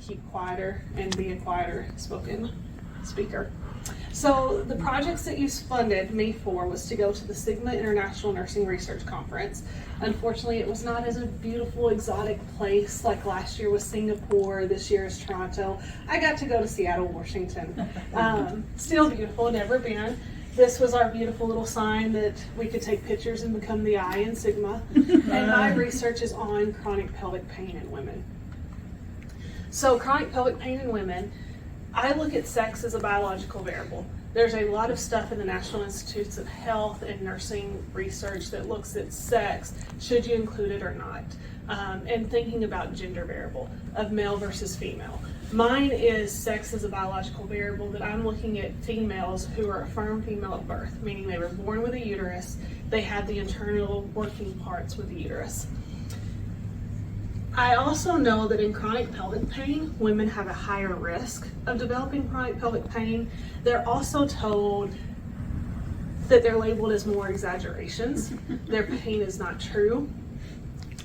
keep quieter and be a quieter spoken speaker. So the projects that you funded me for was to go to the Sigma International Nursing Research Conference. Unfortunately, it was not as a beautiful, exotic place like last year was Singapore, this year is Toronto. I got to go to Seattle, Washington. Still beautiful, never been. This was our beautiful little sign that we could take pictures and become the I in Sigma. And my research is on chronic pelvic pain in women. So chronic pelvic pain in women, I look at sex as a biological variable. There's a lot of stuff in the National Institutes of Health and nursing research that looks at sex, should you include it or not, and thinking about gender variable of male versus female. Mine is sex as a biological variable that I'm looking at females who are affirmed female at birth, meaning they were born with a uterus, they had the internal working parts with the uterus. I also know that in chronic pelvic pain, women have a higher risk of developing chronic pelvic pain. They're also told that they're labeled as more exaggerations. Their pain is not true.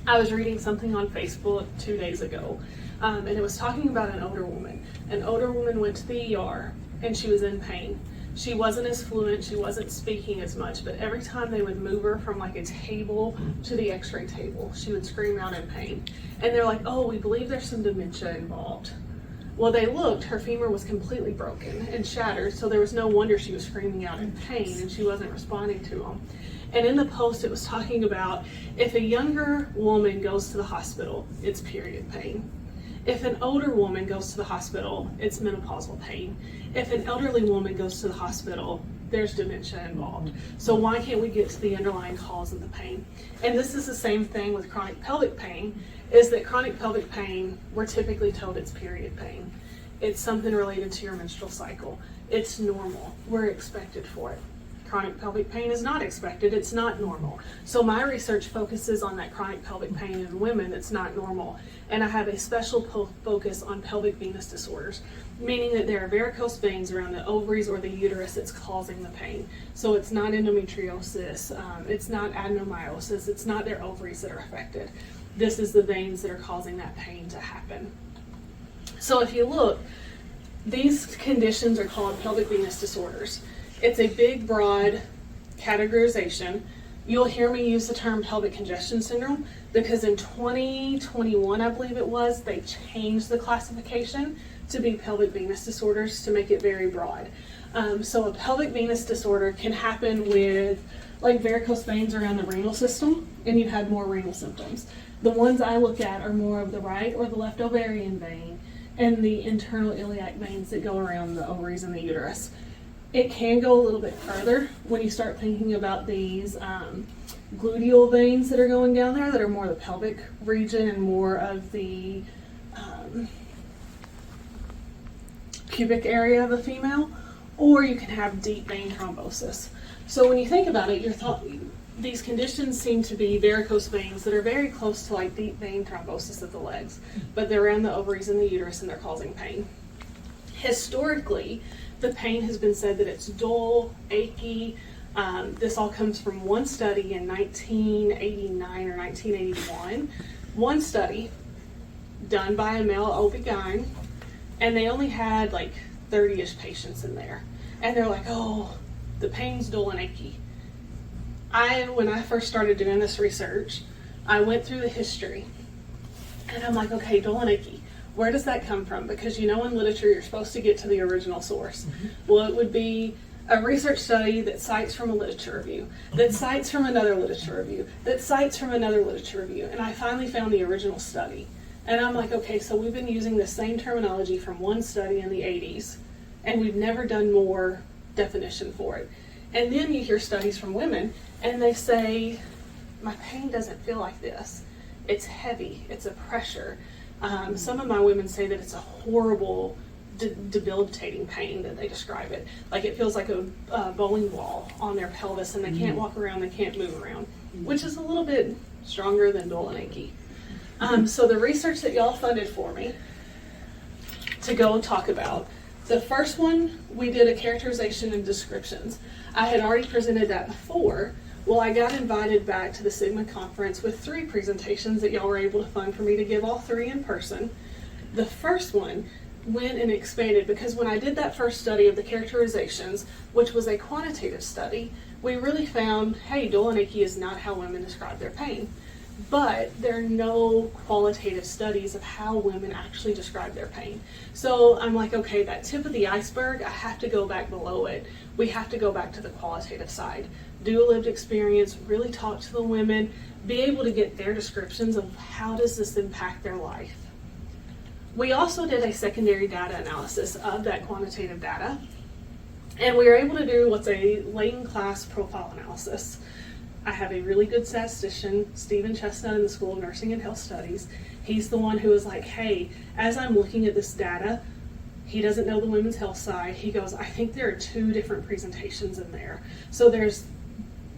I was reading something on Facebook 2 days ago, and it was talking about an older woman. An older woman went to the ER, and she was in pain. She wasn't as fluent, she wasn't speaking as much, but every time they would move her from like a table to the x-ray table, she would scream out in pain. And they're like, oh, we believe there's some dementia involved. Well, they looked, her femur was completely broken and shattered, so there was no wonder she was screaming out in pain and she wasn't responding to them. And in the post, it was talking about if a younger woman goes to the hospital, it's period pain. If an older woman goes to the hospital, it's menopausal pain. If an elderly woman goes to the hospital, there's dementia involved. So why can't we get to the underlying cause of the pain? And this is the same thing with chronic pelvic pain, is that chronic pelvic pain, we're typically told it's period pain. It's something related to your menstrual cycle. It's normal. We're expected for it. Chronic pelvic pain is not expected, it's not normal. So my research focuses on that chronic pelvic pain in women that's not normal. And I have a special focus on pelvic venous disorders, meaning that there are varicose veins around the ovaries or the uterus that's causing the pain. So it's not endometriosis, it's not adenomyosis, it's not their ovaries that are affected. This is the veins that are causing that pain to happen. So if you look, these conditions are called pelvic venous disorders. It's a big, broad categorization. You'll hear me use the term pelvic congestion syndrome because in 2021, I believe it was, they changed the classification to be pelvic venous disorders to make it very broad. So a pelvic venous disorder can happen with like varicose veins around the renal system, and you have more renal symptoms. The ones I look at are more of the right or the left ovarian vein and the internal iliac veins that go around the ovaries and the uterus. It can go a little bit further when you start thinking about these gluteal veins that are going down there that are more the pelvic region and more of the pubic area of a female, or you can have deep vein thrombosis. So when you think about it, these conditions seem to be varicose veins that are very close to like deep vein thrombosis of the legs, but they're around the ovaries and the uterus and they're causing pain. Historically, the pain has been said that it's dull, achy. This all comes from one study in 1989 or 1981. One study done by a male OB-GYN, and they only had like 30-ish patients in there. And they're like, oh, the pain's dull and achy. When I first started doing this research, I went through the history, and I'm like, okay, dull and achy. Where does that come from? Because you know in literature you're supposed to get to the original source. Well, it would be a research study that cites from a literature review, that cites from another literature review, that cites from another literature review. And I finally found the original study. And I'm like, okay, so we've been using the same terminology from one study in the 80s, and we've never done more definition for it. And then you hear studies from women, and they say, my pain doesn't feel like this. It's heavy, it's a pressure. Some of my women say that it's a horrible, debilitating pain that they describe it. Like it feels like a bowling ball on their pelvis and they can't walk around, they can't move around, which is a little bit stronger than dull and achy. So the research that y'all funded for me to go and talk about, the first one, we did a characterization and descriptions. I had already presented that before. Well, I got invited back to the Sigma conference with 3 presentations that y'all were able to fund for me to give all 3 in person. The first one went and expanded because when I did that first study of the characterizations, which was a quantitative study, we really found, hey, dull and achy is not how women describe their pain. But there are no qualitative studies of how women actually describe their pain. So I'm like, okay, that tip of the iceberg, I have to go back below it. We have to go back to the qualitative side. Do a lived experience, really talk to the women, be able to get their descriptions of how does this impact their life. We also did a secondary data analysis of that quantitative data, and we were able to do what's a latent class profile analysis. I have a really good statistician, Stephen Chestnut, in the School of Nursing and Health Studies. He's the one who was like, hey, as I'm looking at this data, he doesn't know the women's health side. He goes, I think there are two different presentations in there. So there's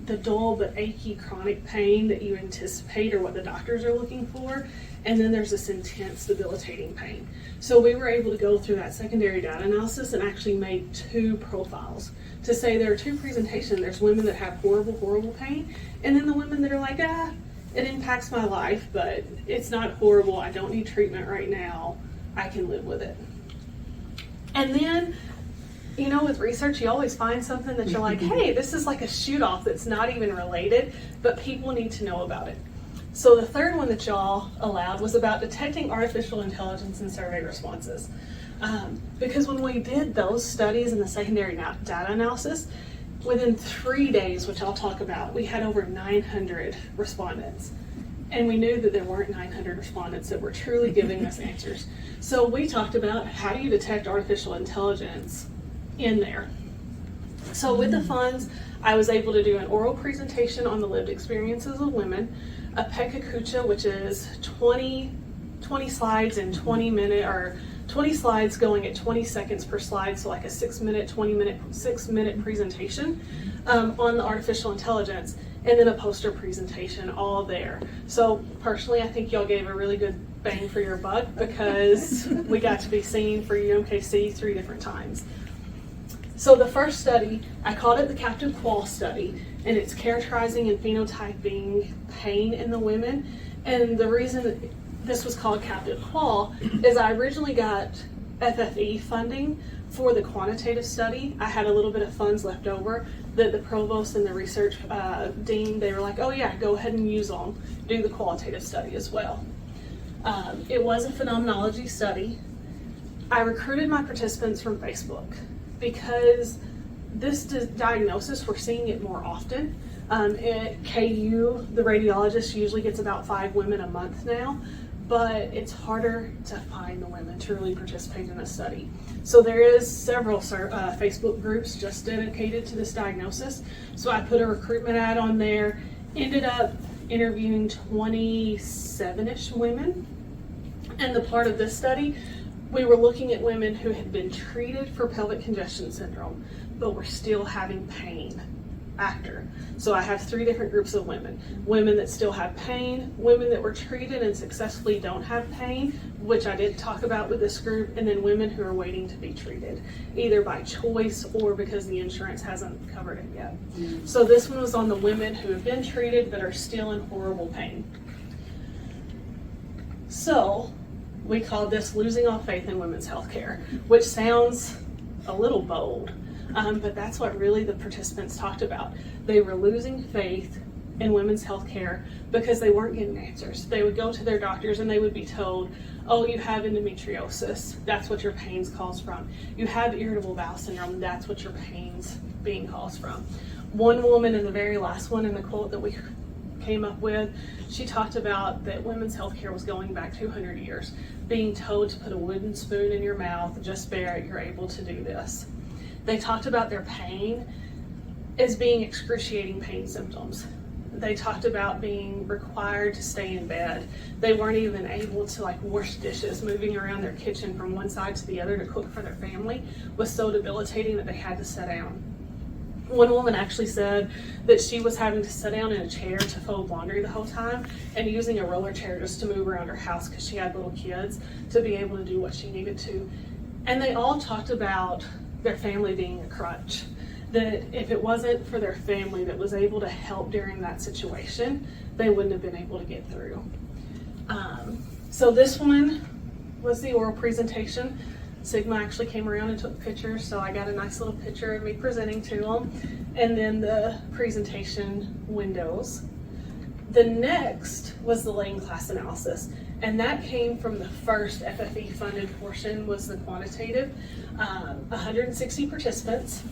the dull but achy chronic pain that you anticipate or what the doctors are looking for, and then there's this intense debilitating pain. So we were able to go through that secondary data analysis and actually made two profiles to say there are two presentations. There's women that have horrible pain, and then the women that are like, it impacts my life, but it's not horrible. I don't need treatment right now. I can live with it. And then, you know, with research, you always find something that you're like, hey, this is like a shoot-off that's not even related, but people need to know about it. So the third one that y'all allowed was about detecting artificial intelligence in survey responses. Because when we did those studies in the secondary data analysis, within 3 days, which I'll talk about, we had over 900 respondents. And we knew that there weren't 900 respondents that were truly giving us answers. So we talked about how do you detect artificial intelligence in there. So with the funds, I was able to do an oral presentation on the lived experiences of women, a pekakucha, which is 20 slides in 20 slides going at 20 seconds per slide, so like a 6-minute presentation on the artificial intelligence, and then a poster presentation all there. So personally, I think y'all gave a really good bang for your buck because we got to be seen for UMKC 3 different times. So the first study, I called it the captive qual study, and it's characterizing and phenotyping pain in the women. And the reason this was called captive qual is I originally got FFE funding for the quantitative study. I had a little bit of funds left over that the provost and the research dean, they were like, oh yeah, go ahead and use them, do the qualitative study as well. It was a phenomenology study. I recruited my participants from Facebook because this diagnosis, we're seeing it more often. At KU, the radiologist usually gets about 5 women a month now, but it's harder to find the women to really participate in a study. So there is several Facebook groups just dedicated to this diagnosis. So I put a recruitment ad on there, ended up interviewing 27-ish women. And the part of this study, we were looking at women who had been treated for pelvic congestion syndrome, but were still having pain after. So I have 3 different groups of women. Women that still have pain, women that were treated and successfully don't have pain, which I did talk about with this group, and then women who are waiting to be treated, either by choice or because the insurance hasn't covered it yet. So this one was on the women who have been treated but are still in horrible pain. So we called this Losing All Faith in Women's Healthcare, which sounds a little bold, but that's what really the participants talked about. They were losing faith in women's healthcare because they weren't getting answers. They would go to their doctors and they would be told, oh, you have endometriosis, that's what your pains cause from. You have irritable bowel syndrome, that's what your pains being caused from. One woman in the very last one in the quote that we came up with, she talked about that women's healthcare was going back 200 years, being told to put a wooden spoon in your mouth, just bear it, you're able to do this. They talked about their pain as being excruciating pain symptoms. They talked about being required to stay in bed. They weren't even able to wash dishes. Moving around their kitchen from one side to the other to cook for their family was so debilitating that they had to sit down. One woman actually said that she was having to sit down in a chair to fold laundry the whole time and using a roller chair just to move around her house because she had little kids to be able to do what she needed to. And they all talked about their family being a crutch, that if it wasn't for their family that was able to help during that situation, they wouldn't have been able to get through. So this one, was the oral presentation. Sigma actually came around and took pictures, so I got a nice little picture of me presenting to them. And then the presentation windows. The next was the laying class analysis, and that came from the first FFE funded portion, was the quantitative, 160 participants.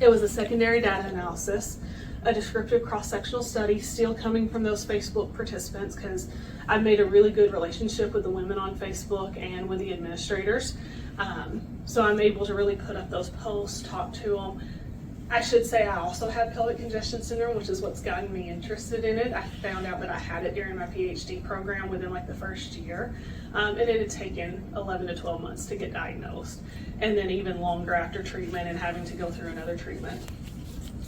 It was a secondary data analysis, a descriptive cross-sectional study, still coming from those Facebook participants, because I've made a really good relationship with the women on Facebook and with the administrators. So I'm able to really put up those posts, talk to them. I should say I also had pelvic congestion syndrome, which is what's gotten me interested in it. I found out that I had it during my PhD program within like the first year. And it had taken 11 to 12 months to get diagnosed, and then even longer after treatment and having to go through another treatment.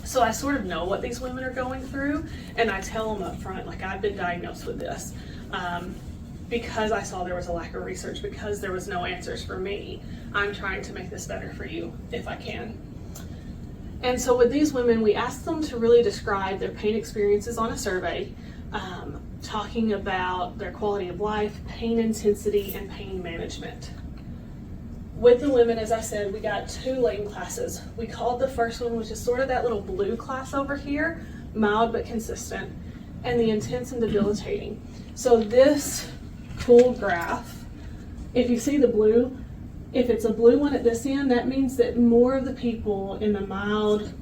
So I sort of know what these women are going through, and I tell them up front, like, I've been diagnosed with this. Because I saw there was a lack of research, because there was no answers for me, I'm trying to make this better for you if I can. And so with these women, we asked them to really describe their pain experiences on a survey, talking about their quality of life, pain intensity, and pain management. With the women, as I said, we got 2 laying classes. We called the first one, which is sort of that little blue class over here, mild but consistent, and the intense and debilitating. So this cool graph, if you see the blue, if it's a blue one at this end, that means that more of the people in the mild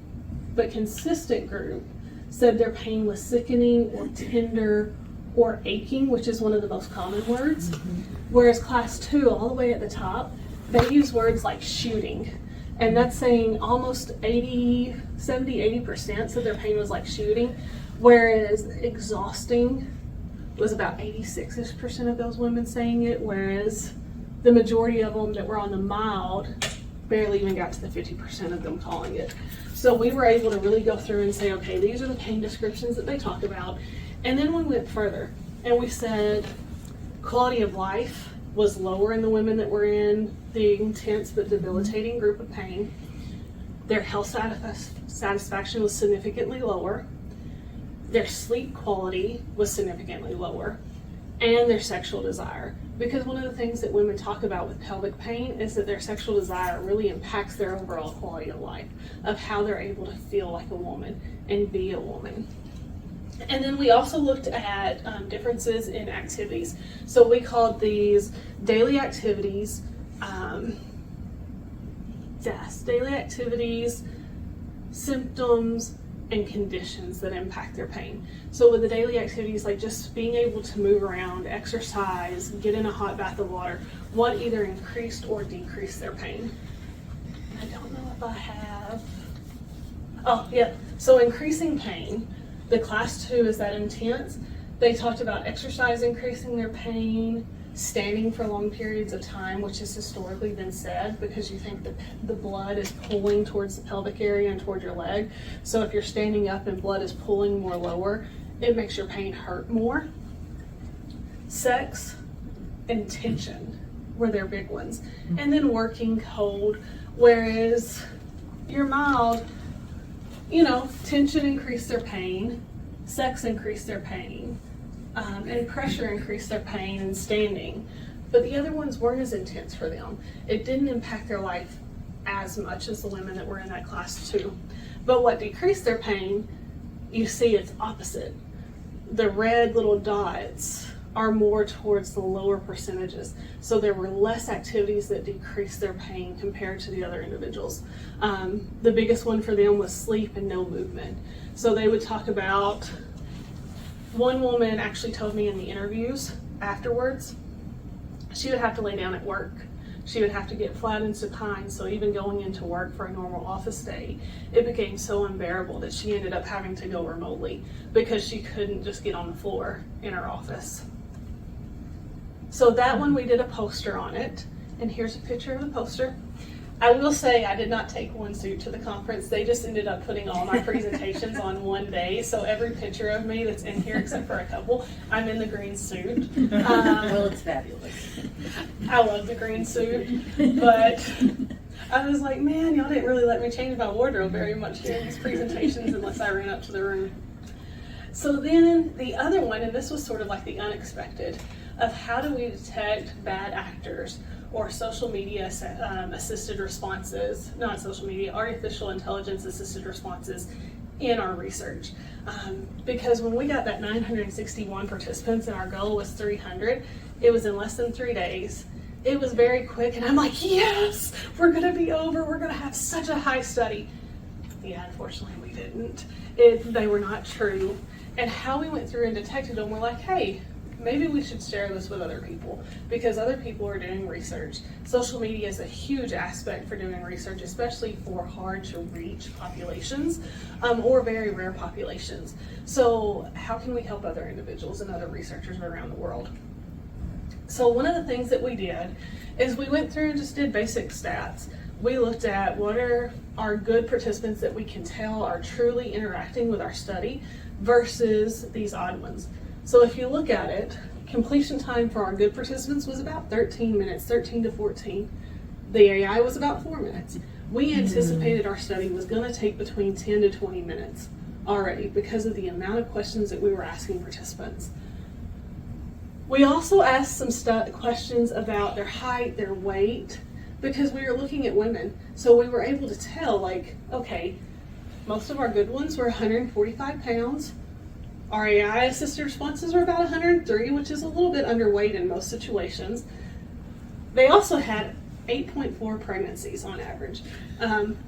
but consistent group said their pain was sickening or tender or aching, which is one of the most common words. Whereas class 2, all the way at the top, they use words like shooting. And that's saying almost 80% said their pain was like shooting. Whereas exhausting was about 86% of those women saying it, whereas the majority of them that were on the mild barely even got to the 50% of them calling it. So we were able to really go through and say, okay, these are the pain descriptions that they talk about. And then we went further and we said quality of life was lower in the women that were in the intense but debilitating group of pain. Their health satisfaction was significantly lower. Their sleep quality was significantly lower, and their sexual desire. Because one of the things that women talk about with pelvic pain is that their sexual desire really impacts their overall quality of life, of how they're able to feel like a woman and be a woman. And then we also looked at differences in activities. So we called these daily activities, symptoms, and conditions that impact their pain. So with the daily activities, like just being able to move around, exercise, get in a hot bath of water, what either increased or decreased their pain. I don't know if I have, oh yeah, so increasing pain, the class 2 is that intense. They talked about exercise increasing their pain, standing for long periods of time, which has historically been said because you think that the blood is pulling towards the pelvic area and toward your leg. So if you're standing up and blood is pulling more lower, it makes your pain hurt more. Sex and tension were their big ones. And then working cold, whereas your mild, tension increased their pain, sex increased their pain, and pressure increased their pain and standing. But the other ones weren't as intense for them. It didn't impact their life as much as the women that were in that class 2. But what decreased their pain, you see it's opposite. The red little dots are more towards the lower percentages. So there were less activities that decreased their pain compared to the other individuals. The biggest one for them was sleep and no movement. So they would talk about, one woman actually told me in the interviews afterwards, she would have to lay down at work. She would have to get flat and supine, so even going into work for a normal office day, it became so unbearable that she ended up having to go remotely because she couldn't just get on the floor in her office. So that one, we did a poster on it, and here's a picture of the poster. I will say I did not take one suit to the conference. They just ended up putting all my presentations on one day. So every picture of me that's in here, except for a couple, I'm in the green suit. Well, it's fabulous. I love the green suit, but I was like, man, y'all didn't really let me change my wardrobe very much during these presentations unless I ran up to the room. So then the other one, and this was sort of like the unexpected, of how do we detect bad actors or social media assisted responses, not social media, artificial intelligence assisted responses in our research. Because when we got that 961 participants and our goal was 300, it was in less than 3 days. It was very quick, and I'm like, yes, we're gonna be over, we're gonna have such a high study. Yeah, unfortunately we didn't. They were not true. And how we went through and detected them, we're like, hey, maybe we should share this with other people because other people are doing research. Social media is a huge aspect for doing research, especially for hard to reach populations or very rare populations. So how can we help other individuals and other researchers around the world? So one of the things that we did is we went through and just did basic stats. We looked at what are our good participants that we can tell are truly interacting with our study versus these odd ones. So if you look at it, completion time for our good participants was about 13 minutes, 13 to 14. The AI was about 4 minutes. We anticipated our study was going to take between 10 to 20 minutes already because of the amount of questions that we were asking participants. We also asked some questions about their height, their weight, because we were looking at women. So we were able to tell, like, okay, most of our good ones were 145 pounds. Our AI-assisted responses were about 103, which is a little bit underweight in most situations. They also had 8.4 pregnancies on average.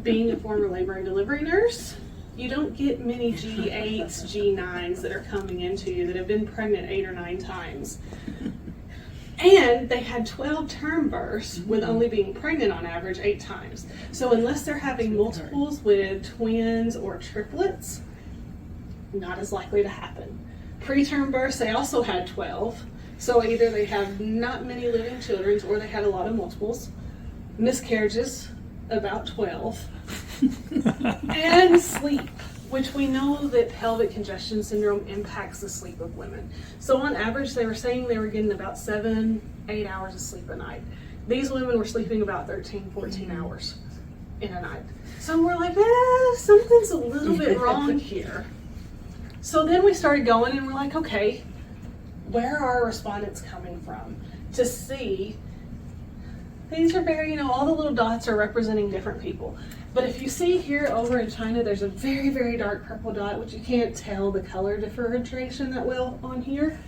Being a former labor and delivery nurse, you don't get many G8s, G9s that are coming into you that have been pregnant 8 or 9 times. And they had 12 term births with only being pregnant on average 8 times. So unless they're having multiples with twins or triplets, not as likely to happen. Preterm births, they also had 12. So either they have not many living children or they had a lot of multiples. Miscarriages, about 12. And sleep, which we know that pelvic congestion syndrome impacts the sleep of women. So on average, they were saying they were getting about 7-8 hours of sleep a night. These women were sleeping about 13-14 hours in a night. So we're like, something's a little bit wrong here. So then we started going and we're like, okay, where are our respondents coming from? To see, these are very, all the little dots are representing different people. But if you see here over in China, there's a very, very dark purple dot, which you can't tell the color differentiation that well on here.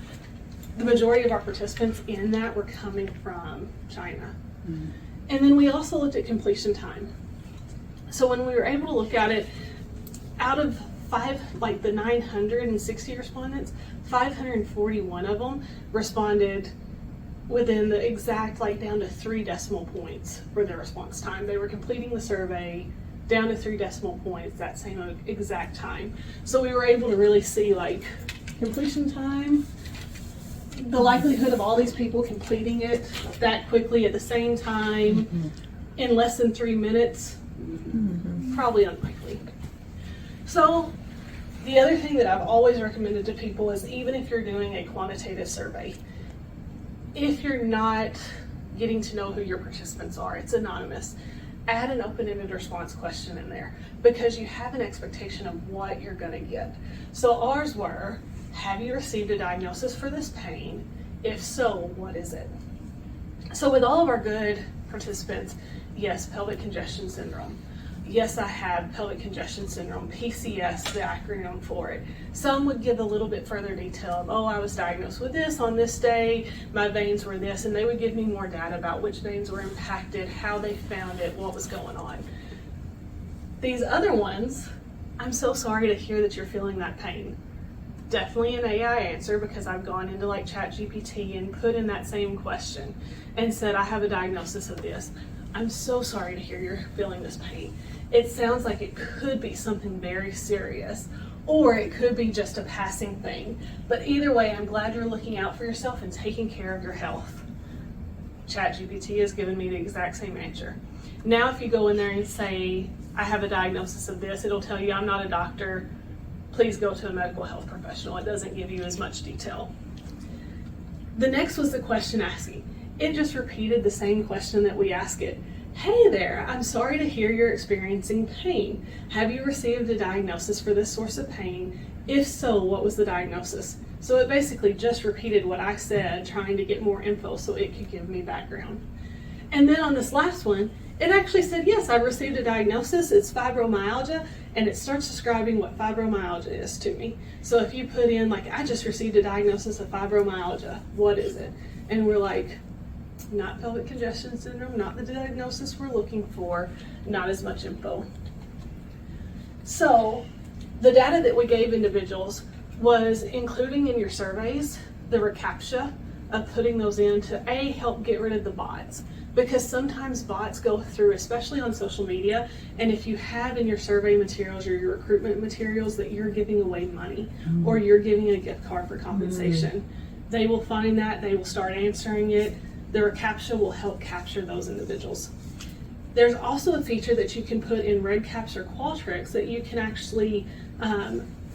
The majority of our participants in that were coming from China. Mm-hmm. And then we also looked at completion time. So when we were able to look at it, out of the 960 respondents, 541 of them responded within the exact, down to 3 decimal points for their response time. They were completing the survey down to 3 decimal points that same exact time. So we were able to really see completion time, the likelihood of all these people completing it that quickly at the same time in less than 3 minutes, probably unlikely. So the other thing that I've always recommended to people is even if you're doing a quantitative survey, if you're not getting to know who your participants are, it's anonymous, add an open-ended response question in there because you have an expectation of what you're going to get. So ours were, have you received a diagnosis for this pain? If so, what is it? So with all of our good participants, yes, pelvic congestion syndrome. Yes, I have pelvic congestion syndrome, PCS, the acronym for it. Some would give a little bit further detail of, I was diagnosed with this on this day, my veins were this, and they would give me more data about which veins were impacted, how they found it, what was going on. These other ones, I'm so sorry to hear that you're feeling that pain. Definitely an AI answer because I've gone into ChatGPT and put in that same question and said, I have a diagnosis of this. I'm so sorry to hear you're feeling this pain. It sounds like it could be something very serious, or it could be just a passing thing. But either way, I'm glad you're looking out for yourself and taking care of your health. ChatGPT has given me the exact same answer. Now, if you go in there and say, I have a diagnosis of this, it'll tell you, I'm not a doctor. Please go to a medical health professional. It doesn't give you as much detail. The next was the question asking. It just repeated the same question that we ask it. Hey there, I'm sorry to hear you're experiencing pain. Have you received a diagnosis for this source of pain? If so, what was the diagnosis? So it basically just repeated what I said, trying to get more info so it could give me background. And then on this last one, it actually said, yes, I received a diagnosis, it's fibromyalgia, and it starts describing what fibromyalgia is to me. So if you put in, like, I just received a diagnosis of fibromyalgia, what is it? And we're like, not pelvic congestion syndrome, not the diagnosis we're looking for, not as much info. So the data that we gave individuals was including in your surveys the recaptcha of putting those in to help get rid of the bots, because sometimes bots go through, especially on social media, and if you have in your survey materials or your recruitment materials that you're giving away money or you're giving a gift card for compensation, they will find that, they will start answering it. The recaptcha will help capture those individuals. There's also a feature that you can put in RedCaps or Qualtrics that you can actually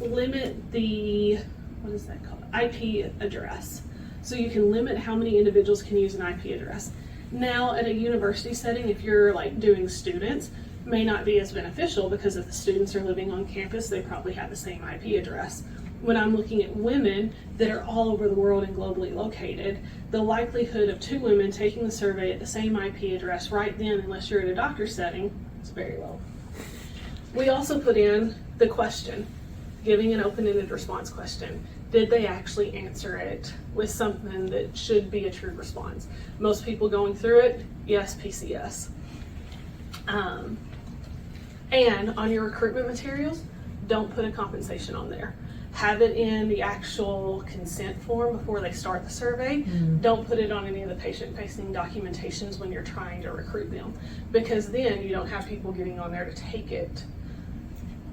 limit the, what is that called? IP address. So you can limit how many individuals can use an IP address. Now at a university setting, if you're like doing students, may not be as beneficial because if the students are living on campus, they probably have the same IP address. When I'm looking at women that are all over the world and globally located, the likelihood of 2 women taking the survey at the same IP address right then, unless you're at a doctor's setting, is very low. We also put in the question, giving an open-ended response question. Did they actually answer it with something that should be a true response? Most people going through it, yes, PCS. And on your recruitment materials, don't put a compensation on there. Have it in the actual consent form before they start the survey. Don't put it on any of the patient-facing documentations when you're trying to recruit them, because then you don't have people getting on there to take it.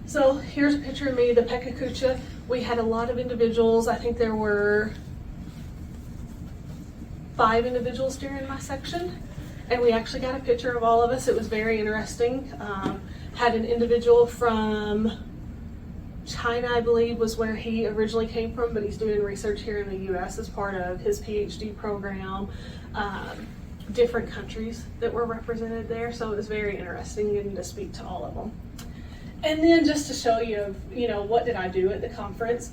So here's a picture of me, the Pekakucha. We had a lot of individuals. I think there were 5 individuals during my section, and we actually got a picture of all of us. It was very interesting. Had an individual from China, I believe, was where he originally came from, but he's doing research here in the US as part of his PhD program. Different countries that were represented there, so it was very interesting getting to speak to all of them. And then just to show you, what did I do at the conference?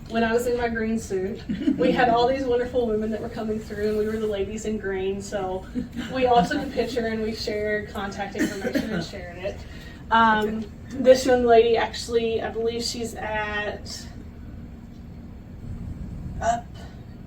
When I was in my green suit, we had all these wonderful women that were coming through, and we were the ladies in green, so we all took a picture and we shared contact information and shared it. This young lady, actually, I believe she's at up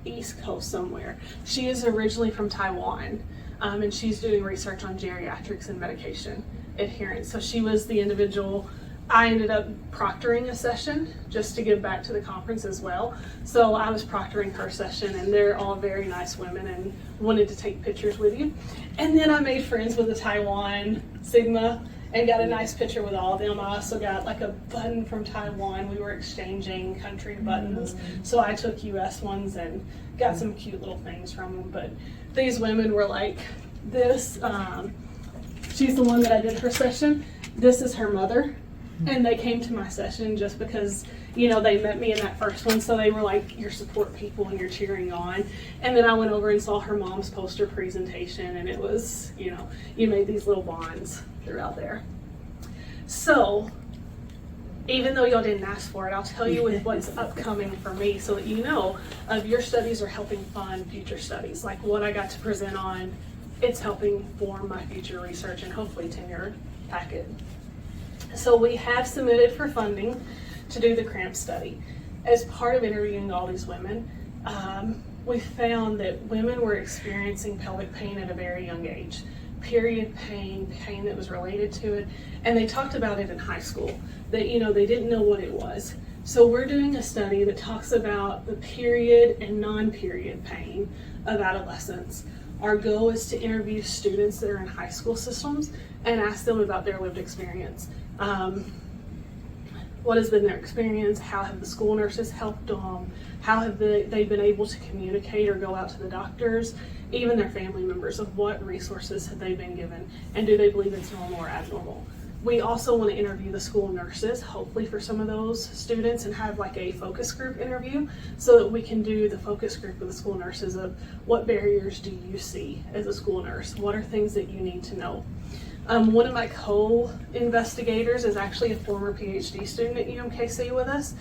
East Coast somewhere. She is originally from Taiwan, and she's doing research on geriatrics and medication adherence. So she was the individual. I ended up proctoring a session just to give back to the conference as well. So I was proctoring her session, and they're all very nice women and wanted to take pictures with you. And then I made friends with the Taiwan Sigma and got a nice picture with all of them. I also got like a button from Taiwan. We were exchanging country buttons. So I took US ones and got some cute little things from them. But these women were like this. She's the one that I did her session. This is her mother. And they came to my session just because, they met me in that first one. So they were like your support people and you're cheering on. And then I went over and saw her mom's poster presentation, and it was, you made these little bonds throughout there. So even though y'all didn't ask for it, I'll tell you with what's upcoming for me so that you know of your studies are helping fund future studies. Like what I got to present on, it's helping form my future research and hopefully tenure packet. So we have submitted for funding to do the cramp study. As part of interviewing all these women, we found that women were experiencing pelvic pain at a very young age. Period pain, pain that was related to it, and they talked about it in high school, that they didn't know what it was. So we're doing a study that talks about the period and non-period pain of adolescents. Our goal is to interview students that are in high school systems and ask them about their lived experience. What has been their experience? How have the school nurses helped them? How have they been able to communicate or go out to the doctors? Even their family members, of what resources have they been given? And do they believe it's normal or abnormal? We also want to interview the school nurses, hopefully for some of those students, and have like a focus group interview so that we can do the focus group with the school nurses of what barriers do you see as a school nurse? What are things that you need to know? One of my co-investigators is actually a former PhD student at UMKC with us.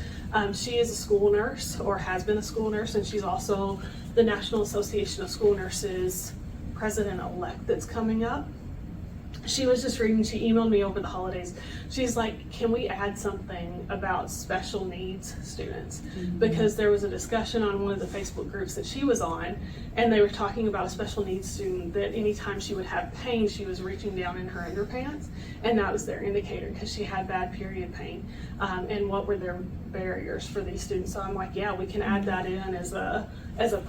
She is a school nurse, or has been a school nurse, and she's also the National Association of School Nurses president-elect that's coming up. She was just reading, she emailed me over the holidays. She's like, can we add something about special needs students? Because there was a discussion on one of the Facebook groups that she was on, and they were talking about a special needs student that anytime she would have pain, she was reaching down in her underpants, and that was their indicator because she had bad period pain. And what were their barriers for these students? So I'm like, yeah, we can add that in as a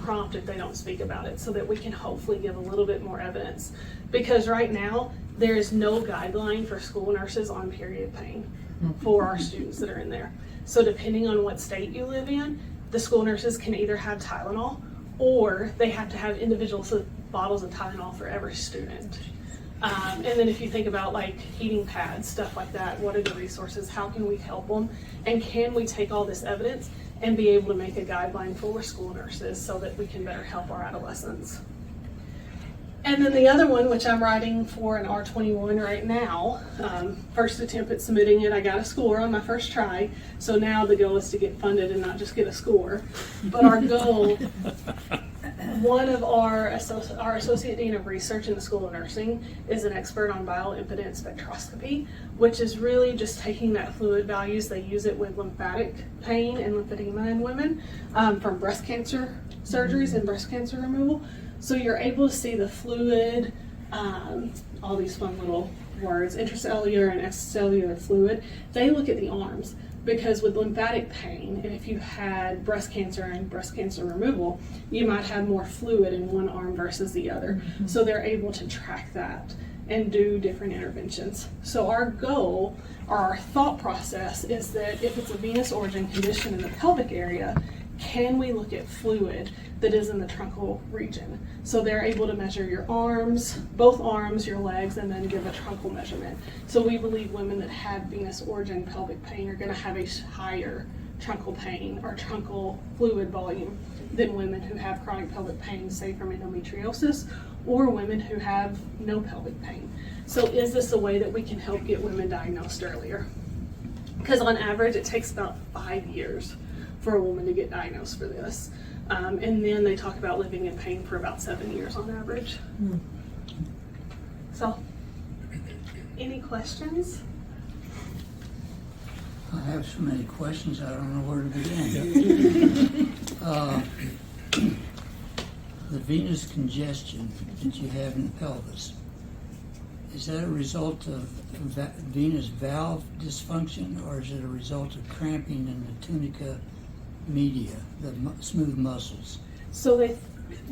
prompt if they don't speak about it, so that we can hopefully give a little bit more evidence. Because right now, there is no guideline for school nurses on period pain for our students that are in there. So depending on what state you live in, the school nurses can either have Tylenol, or they have to have individual bottles of Tylenol for every student. And then if you think about like heating pads, stuff like that, what are the resources? How can we help them? And can we take all this evidence and be able to make a guideline for school nurses so that we can better help our adolescents? And then the other one, which I'm writing for an R21 right now, first attempt at submitting it, I got a score on my first try. So now the goal is to get funded and not just get a score. But our goal, one of our Associate Dean of Research in the School of Nursing is an expert on bioimpedance spectroscopy, which is really just taking that fluid values. They use it with lymphatic pain and lymphedema in women from breast cancer surgeries and breast cancer removal. So you're able to see the fluid, all these fun little words, intracellular and extracellular fluid. They look at the arms, because with lymphatic pain, and if you had breast cancer and breast cancer removal, you might have more fluid in one arm versus the other. So they're able to track that and do different interventions. So our goal, or our thought process, is that if it's a venous origin condition in the pelvic area, can we look at fluid that is in the truncal region? So they're able to measure your arms, both arms, your legs, and then give a truncal measurement. So we believe women that have venous origin pelvic pain are going to have a higher truncal pain or truncal fluid volume than women who have chronic pelvic pain, say from endometriosis, or women who have no pelvic pain. So is this a way that we can help get women diagnosed earlier? Because on average, it takes about 5 years for a woman to get diagnosed for this. And then they talk about living in pain for about 7 years on average. So, any questions? I have so many questions, I don't know where to begin. The venous congestion that you have in the pelvis, is that a result of venous valve dysfunction, or is it a result of cramping in the tunica media, the smooth muscles? So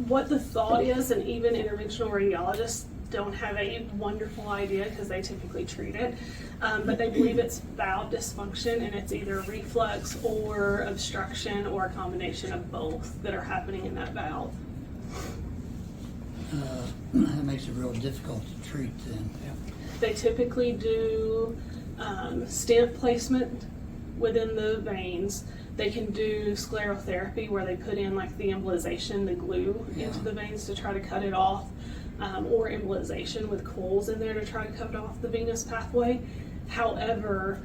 what the thought is, and even interventional radiologists don't have a wonderful idea because they typically treat it, but they believe it's valve dysfunction, and it's either reflux or obstruction or a combination of both that are happening in that valve. That makes it real difficult to treat then. They typically do stent placement within the veins. They can do sclerotherapy, where they put in like the embolization, the glue into the veins to try to cut it off, or embolization with coils in there to try to cut off the venous pathway. However,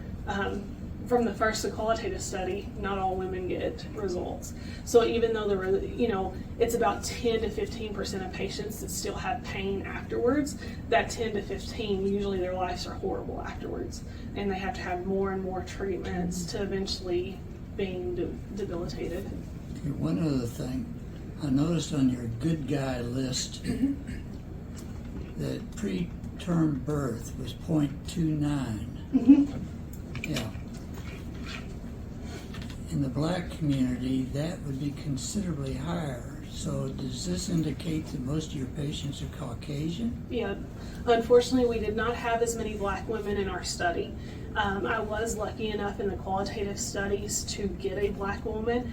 from the first qualitative study, not all women get results. So even though it's about 10 to 15% of patients that still have pain afterwards, that 10 to 15, usually their lives are horrible afterwards, and they have to have more and more treatments to eventually being debilitated. Okay, one other thing, I noticed on your good guy list that preterm birth was 0.29. Yeah. In the black community, that would be considerably higher. So does this indicate that most of your patients are Caucasian? Yeah, unfortunately, we did not have as many black women in our study. I was lucky enough in the qualitative studies to get a black woman.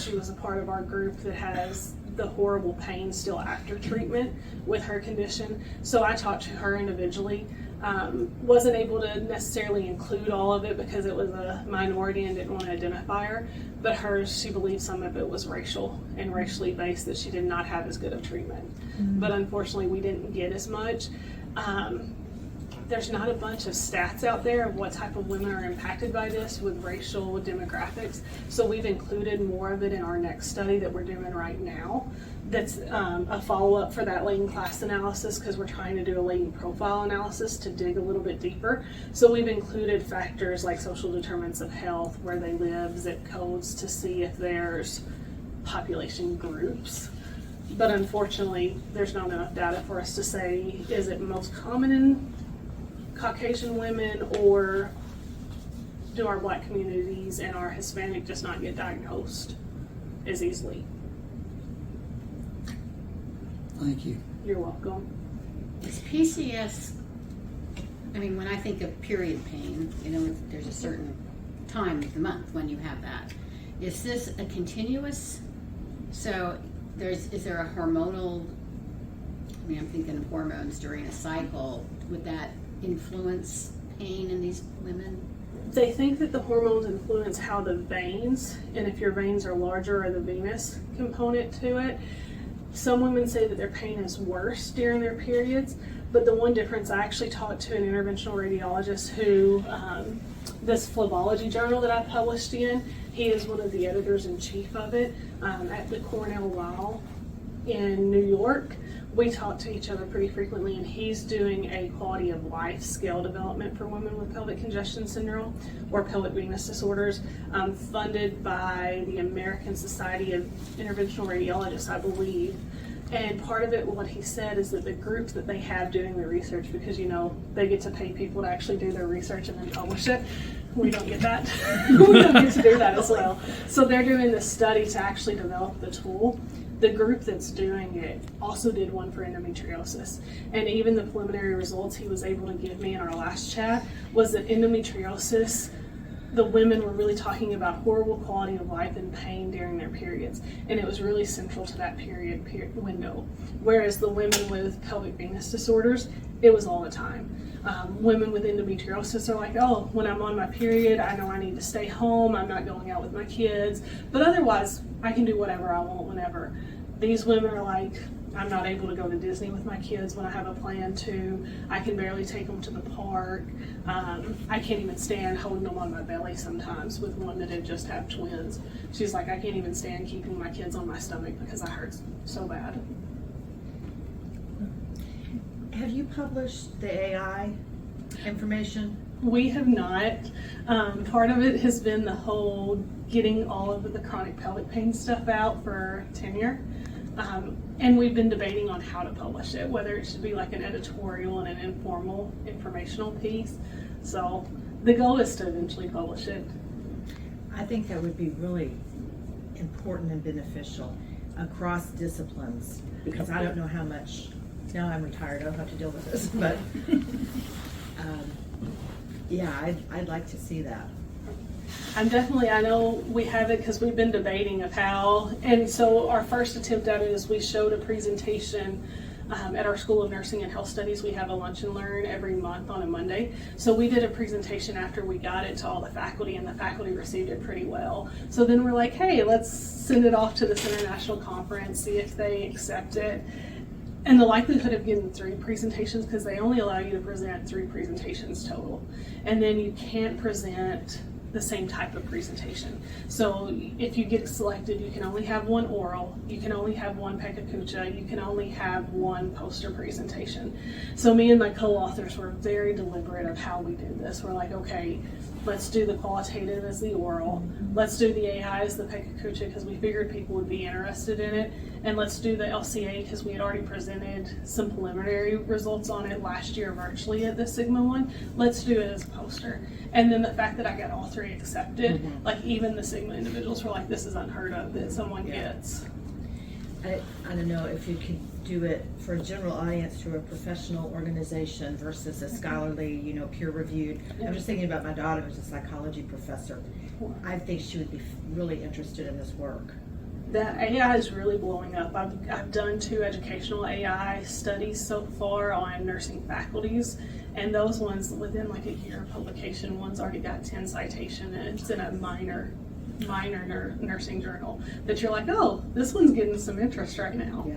She was a part of our group that has the horrible pain still after treatment with her condition. So I talked to her individually. Wasn't able to necessarily include all of it because it was a minority and didn't want to identify her. But hers, she believed some of it was racial and racially based, that she did not have as good of treatment. But unfortunately, we didn't get as much. there's not a bunch of stats out there of what type of women are impacted by this with racial demographics. So we've included more of it in our next study that we're doing right now. That's a follow-up for that latent class analysis, because we're trying to do a latent profile analysis to dig a little bit deeper. So we've included factors like social determinants of health, where they live, zip codes, to see if there's population groups. But unfortunately, there's not enough data for us to say, is it most common in Caucasian women, or do our Black communities and our Hispanic just not get diagnosed as easily? Thank you. You're welcome. Is PCS, I mean, when I think of period pain, you know, there's a certain time of the month when you have that. Is this a continuous, so is there a hormonal, I mean, I'm thinking of hormones during a cycle, would that influence pain in these women? They think that the hormones influence how the veins, and if your veins are larger, or the venous component to it. Some women say that their pain is worse during their periods, but the one difference, I actually talked to an interventional radiologist who, this phlebology journal that I published in, he is one of the editors-in-chief of it at the Cornell Law in New York. We talk to each other pretty frequently, and he's doing a quality of life scale development for women with pelvic congestion syndrome or pelvic venous disorders, funded by the American Society of Interventional Radiologists, I believe. And part of it, what he said, is that the group that they have doing the research, because, you know, they get to pay people to actually do their research and then publish it. We don't get that. We don't get to do that as well. So they're doing this study to actually develop the tool. The group that's doing it also did one for endometriosis. And even the preliminary results he was able to give me in our last chat was that endometriosis, the women were really talking about horrible quality of life and pain during their periods. And it was really central to that period window. Whereas the women with pelvic venous disorders, it was all the time. Women with endometriosis are like, oh, when I'm on my period, I know I need to stay home, I'm not going out with my kids, but otherwise I can do whatever I want whenever. These women are like, I'm not able to go to Disney with my kids when I have a plan to, I can barely take them to the park, I can't even stand holding them on my belly sometimes with one that had just had twins. She's like, I can't even stand keeping my kids on my stomach because I hurt so bad. Have you published the AI information? We have not. Part of it has been the whole getting all of the chronic pelvic pain stuff out for tenure. And we've been debating on how to publish it, whether it should be like an editorial and an informal informational piece. So the goal is to eventually publish it. I think that would be really important and beneficial across disciplines, because I don't know how much, now I'm retired, I don't have to deal with this, but yeah, I'd like to see that. I know we have it because we've been debating of how, and so our first attempt at it is we showed a presentation at our School of Nursing and Health Studies. We have a lunch and learn every month on a Monday. So we did a presentation after we got it to all the faculty, and the faculty received it pretty well. So then we're like, hey, let's send it off to this international conference, see if they accept it. And the likelihood of getting 3 presentations, because they only allow you to present 3 presentations total. And then you can't present the same type of presentation. So if you get selected, you can only have 1 oral, you can only have 1 pekakucha, you can only have 1 poster presentation. So me and my co-authors were very deliberate of how we did this. We're like, okay, let's do the qualitative as the oral, let's do the AI as the pekakucha, because we figured people would be interested in it, and let's do the LCA because we had already presented some preliminary results on it last year virtually at the Sigma one. Let's do it as a poster. And then the fact that I got all 3 accepted, like even the Sigma individuals were like, this is unheard of that someone gets. I don't know if you could do it for a general audience through a professional organization versus a scholarly, peer-reviewed. I'm just thinking about my daughter who's a psychology professor. I think she would be really interested in this work. That AI is really blowing up. I've done 2 educational AI studies so far on nursing faculties, and those ones within like a year of publication, one's already got 10 citation, and it's in a minor nursing journal that you're like, oh, this one's getting some interest right now. Yeah.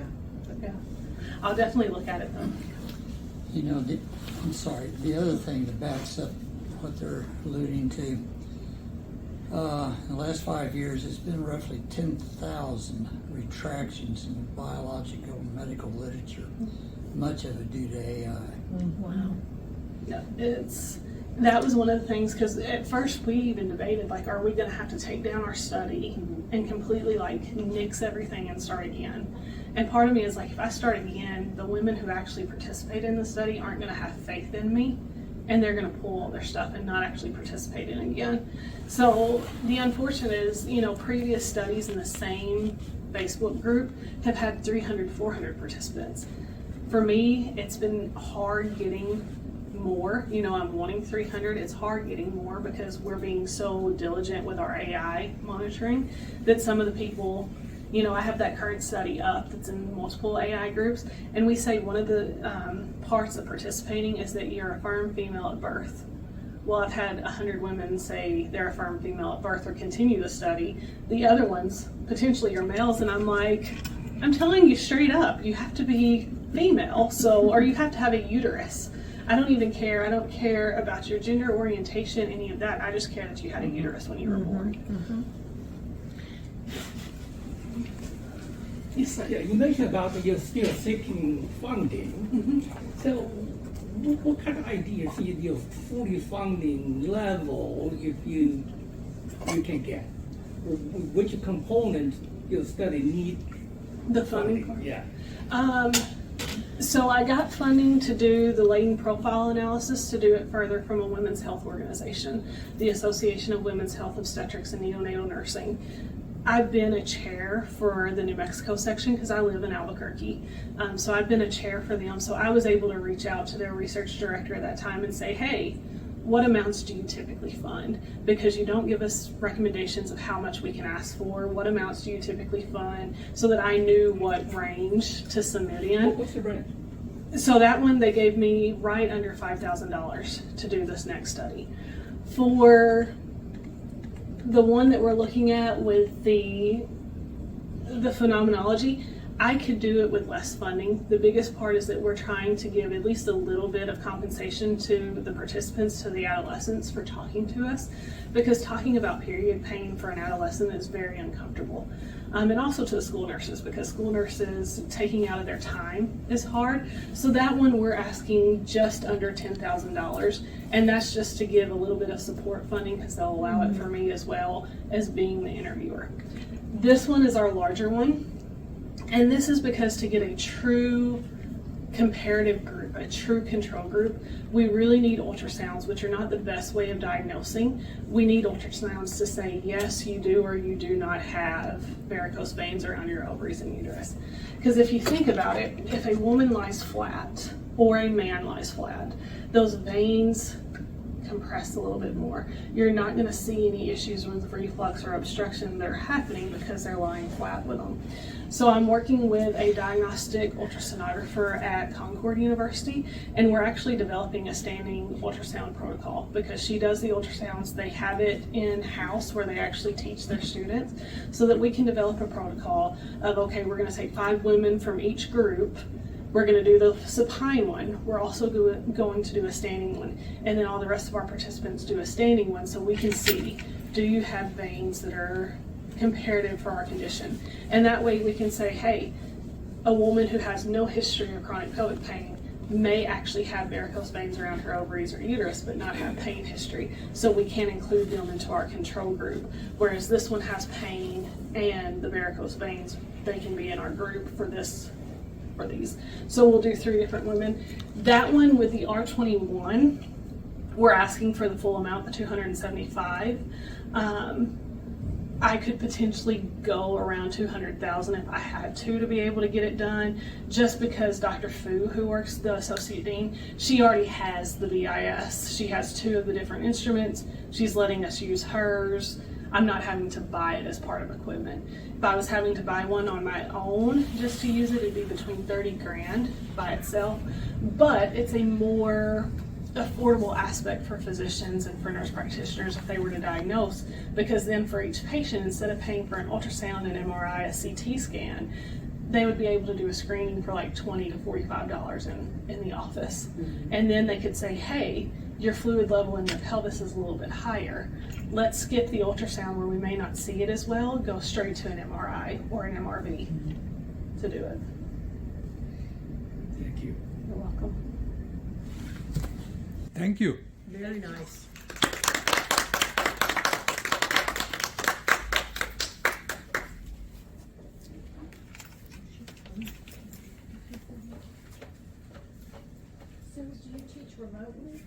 Yeah. I'll definitely look at it though. You know, I'm sorry, the other thing that backs up what they're alluding to, in the last 5 years, it's been roughly 10,000 retractions in the biological and medical literature, much of it due to AI. Wow. Yeah, that was one of the things, because at first we even debated, like, are we going to have to take down our study and completely like nix everything and start again? And part of me is like, if I start again, the women who actually participate in the study aren't going to have faith in me, and they're going to pull all their stuff and not actually participate in it again. So the unfortunate is, you know, previous studies in the same Facebook group have had 300, 400 participants. For me, it's been hard getting more. You know, I'm wanting 300. It's hard getting more because we're being so diligent with our AI monitoring that some of the people, you know, I have that current study up that's in multiple AI groups, and we say one of the parts of participating is that you're a firm female at birth. Well, I've had 100 women say they're a firm female at birth or continue the study. The other ones potentially are males, and I'm like, I'm telling you straight up, you have to be female, so, or you have to have a uterus. I don't even care. I don't care about your gender orientation, any of that. I just care that you had a uterus when you were born. Yes, sir. Yeah, you mentioned about you're still seeking funding. So, what kind of ideas is your fully funding level if you can get? Which component your study need? The funding part? Yeah. So I got funding to do the latent profile analysis to do it further from a women's health organization, the Association of Women's Health Obstetrics and Neonatal Nursing. I've been a chair for the New Mexico section because I live in Albuquerque. So I've been a chair for them. So I was able to reach out to their research director at that time and say, hey, what amounts do you typically fund? Because you don't give us recommendations of how much we can ask for. What amounts do you typically fund? So that I knew what range to submit in. What's the range? So that one, they gave me right under $5,000 to do this next study. For the one that we're looking at with the phenomenology, I could do it with less funding. The biggest part is that we're trying to give at least a little bit of compensation to the participants, to the adolescents, for talking to us, because talking about period pain for an adolescent is very uncomfortable. And also to the school nurses, because school nurses taking out of their time is hard. So that one we're asking just under $10,000, and that's just to give a little bit of support funding because they'll allow it for me as well as being the interviewer. This one is our larger one. And this is because to get a true comparative group, a true control group, we really need ultrasounds, which are not the best way of diagnosing. We need ultrasounds to say, yes, you do or you do not have varicose veins around your ovaries and uterus. Because if you think about it, if a woman lies flat or a man lies flat, those veins compress a little bit more. You're not going to see any issues with reflux or obstruction that are happening because they're lying flat with them. So I'm working with a diagnostic ultrasonographer at Concord University, and we're actually developing a standing ultrasound protocol because she does the ultrasounds. They have it in-house where they actually teach their students, so that we can develop a protocol of, okay, we're going to take 5 women from each group. We're going to do the supine one. We're also going to do a standing one. And then all the rest of our participants do a standing one, so we can see, do you have veins that are comparative for our condition? And that way we can say, hey, a woman who has no history of chronic pelvic pain may actually have varicose veins around her ovaries or uterus but not have pain history. So we can include them into our control group. Whereas this one has pain and the varicose veins, they can be in our group for these. So we'll do 3 different women. That one with the R21, we're asking for the full amount, the $275. I could potentially go around $200,000 if I had to be able to get it done, just because Dr. Fu, who works the associate dean, she already has the VIS. She has 2 of the different instruments. She's letting us use hers. I'm not having to buy it as part of equipment. If I was having to buy one on my own just to use it, it'd be between $30,000 by itself. But it's a more affordable aspect for physicians and for nurse practitioners if they were to diagnose, because then for each patient, instead of paying for an ultrasound, an MRI, a CT scan, they would be able to do a screening for like $20 to $45 in the office. And then they could say, hey, your fluid level in your pelvis is a little bit higher. Let's skip the ultrasound where we may not see it as well, go straight to an MRI or an MRV to do it. Thank you. You're welcome. Thank you. Very nice. So do you teach remotely?